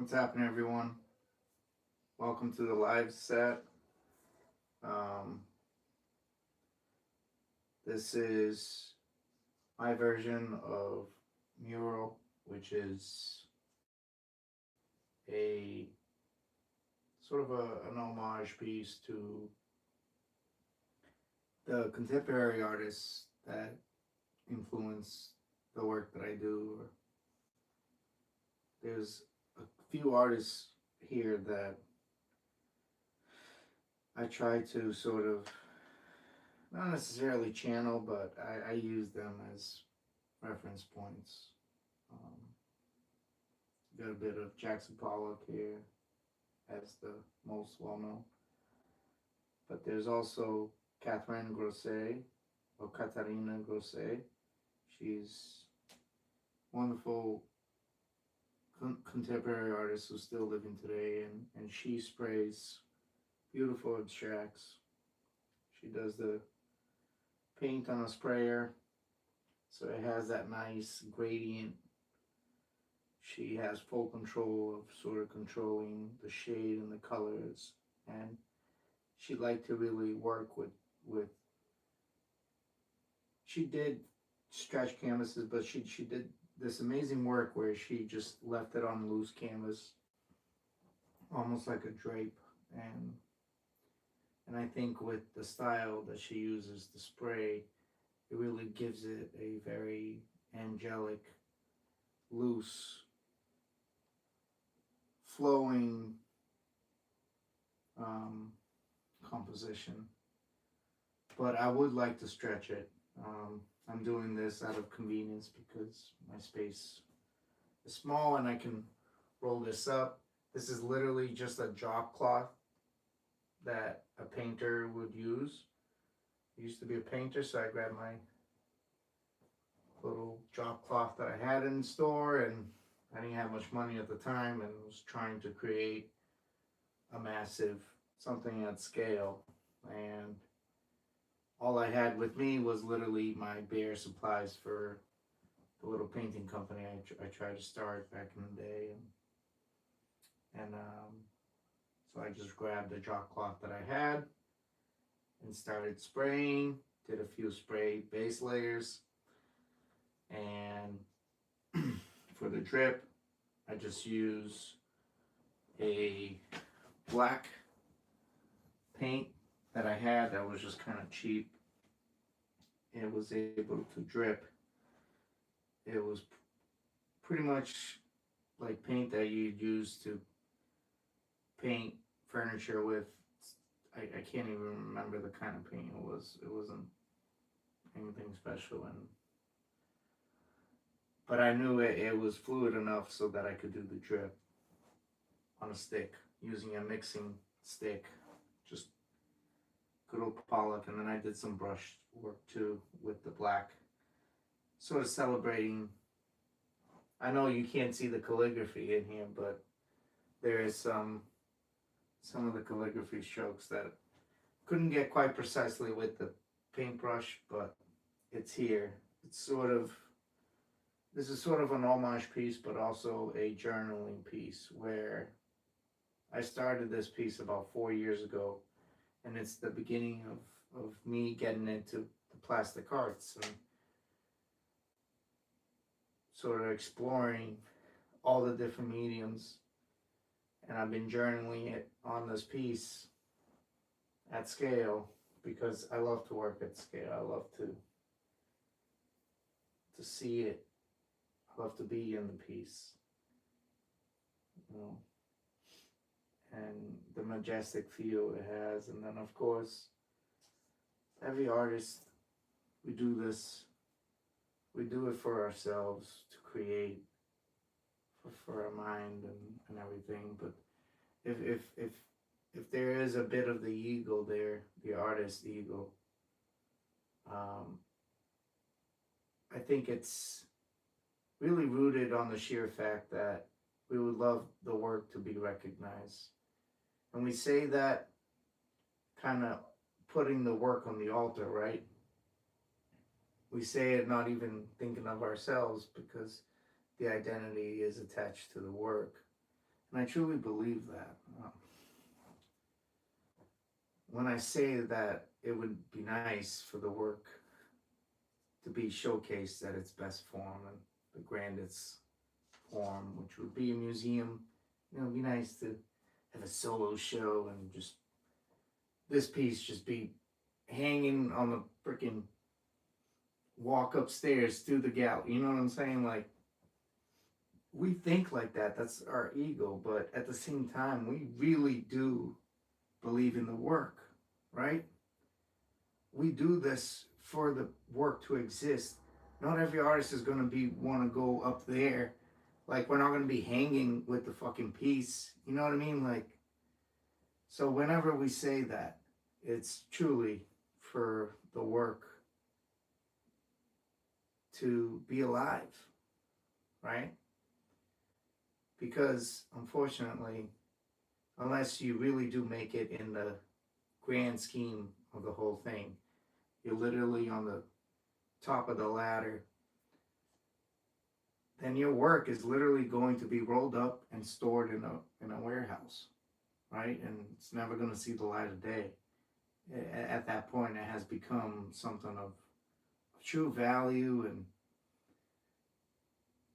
What's happening, everyone? Welcome to the live set. Um, this is my version of mural, which is a an homage piece to the contemporary artists that influence the work that I do. There's a few artists here that I try to not necessarily channel, but I use them as reference points. Um, got a bit of Jackson Pollock here as the most well known, but there's also Catherine Grosset or Katarina Grosset. She's wonderful contemporary artist who's still living today, and she sprays beautiful abstracts. She does the paint on a sprayer, so it has that nice gradient. She has full control of controlling the shade and the colors, and she liked to really work with. She did stretch canvases, but she did this amazing work where she just left it on loose canvas, almost like a drape, and I think with the style that she uses, the spray, it really gives it a very angelic, loose, flowing um, composition. But I would like to stretch it. I'm doing this out of convenience because my space is small and I can roll this up. This is literally just a drop cloth that a painter would use. I used to be a painter, so I grabbed my little drop cloth that I had in the store, and I didn't have much money at the time and was trying to create a massive something at scale. And all I had with me was literally my bare supplies for the little painting company I tried to start back in the day, and so I just grabbed the drop cloth that I had and started spraying. Did a few spray base layers, and for the drip, I just use a black paint that I had that was just kind of cheap. It was able to drip. It was pretty much like paint that you'd use to paint furniture with. I can't even remember the kind of paint it was. It wasn't anything special, but I knew it was fluid enough so that I could do the drip on a stick using a mixing stick, just good old Pollock. And then I did some brush work too with the black, sort of celebrating. I know you can't see the calligraphy in here, but there is some of the calligraphy strokes that couldn't get quite precisely with the paintbrush, but it's here. This is sort of an homage piece, but also a journaling piece where I started this piece about 4 years ago, and it's the beginning of me getting into the plastic arts and sort of exploring all the different mediums. And I've been journaling it on this piece at scale because I love to work at scale. I love to see it. I love to be in the piece, you know, and the majestic feel it has. And then, of course, every artist, we do this. We do it for ourselves to create, for our mind and everything. But if there is a bit of the ego there, the artist ego, I think it's really rooted on the sheer fact that we would love the work to be recognized. And we say that kind of putting the work on the altar, right? We say it not even thinking of ourselves because the identity is attached to the work. And I truly believe that. When I say that it would be nice for the work to be showcased at its best form and the grandest form, which would be a museum, it'd be nice to have a solo show and just this piece just be hanging on the freaking walk upstairs through the gallery. You know what I'm saying? Like, we think like that. That's our ego. But at the same time, we really do believe in the work, right? We do this for the work to exist. Not every artist is going to want to go up there. Like, we're not going to be hanging with the fucking piece. You know what I mean? Like, so whenever we say that, it's truly for the work to be alive, right? Because unfortunately, unless you really do make it in the grand scheme of the whole thing, you're literally on the top of the ladder, then your work is literally going to be rolled up and stored in a warehouse, right? And it's never going to see the light of day. At that point, it has become something of true value, and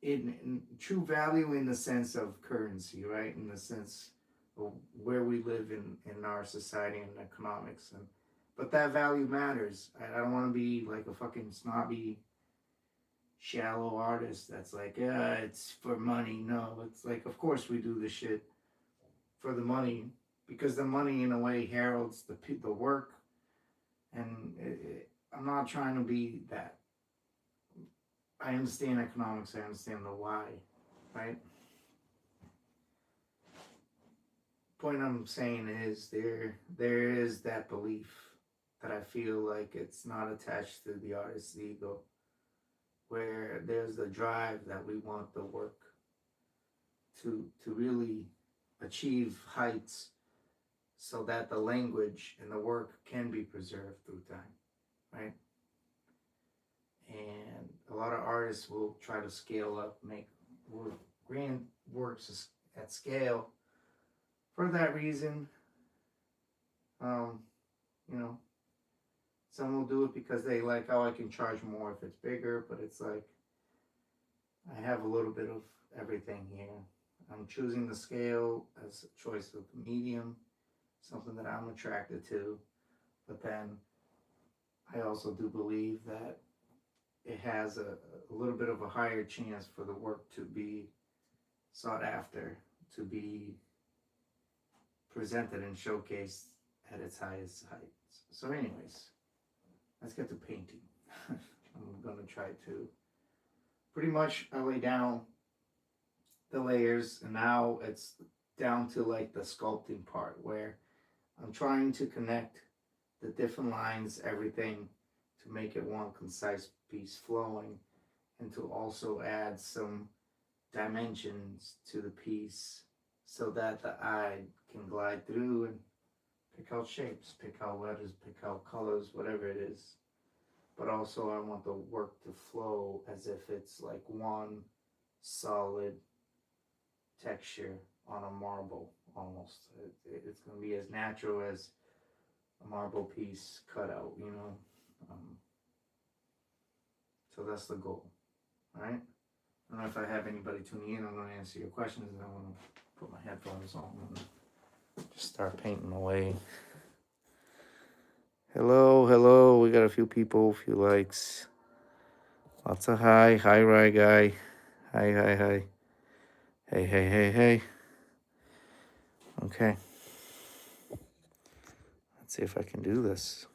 in true value in the sense of currency, right? In the sense of where we live in our society and economics. But that value matters. I don't want to be like a fucking snobby, shallow artist that's like, yeah, it's for money. No, it's like, of course we do this shit for the money, because the money in a way heralds the work. And I'm not trying to be that. I understand economics. I understand the why, right? Point I'm saying is there is that belief that I feel like it's not attached to the artist's ego, where there's the drive that we want the work to really achieve heights, so that the language and the work can be preserved through time, right? And a lot of artists will try to scale up, make grand works at scale. For that reason, you know, some will do it because they like, oh, I can charge more if it's bigger, but it's like, I have a little bit of everything here. I'm choosing the scale as a choice of the medium, something that I'm attracted to, but then I also do believe that it has a little bit of a higher chance for the work to be sought after, to be presented and showcased at its highest heights. So anyways, let's get to painting. I'm going to try to pretty much I lay down the layers, and now it's down to like the sculpting part, where I'm trying to connect the different lines, everything, to make it one concise piece flowing, and to also add some dimensions to the piece so that the eye can glide through and pick out shapes, pick out letters, pick out colors, whatever it is. But also I want the work to flow as if it's like one solid texture on a marble almost. It's going to be as natural as a marble piece cut out, you know. So that's the goal, right? I don't know if I have anybody tuning in. I'm going to answer your questions, and I'm going to put my headphones on and just start painting away. Hello. We got a few people, a few likes. Lots of hi. Hi, Rye Guy. Hi. Hey. Okay. Let's see if I can do this.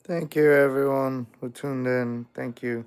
Thank you, everyone who tuned in. Thank you.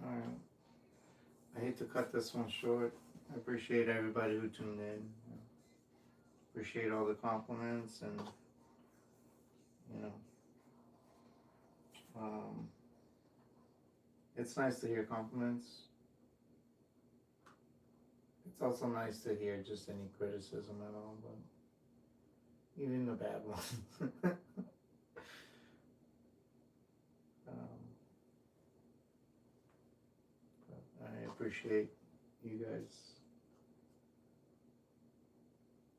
All right. I hate to cut this one short. I appreciate everybody who tuned in. Appreciate all the compliments and you know, it's nice to hear compliments. It's also nice to hear just any criticism at all, but even the bad ones. But I appreciate you guys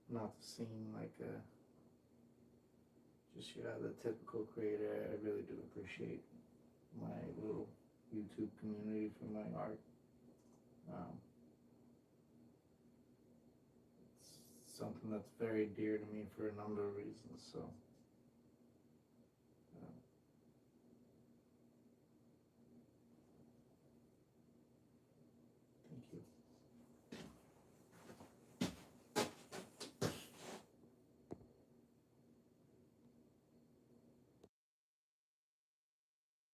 not seem like just the typical creator. I really do appreciate my little YouTube community for my art. Um, it's something that's very dear to me for a number of reasons. So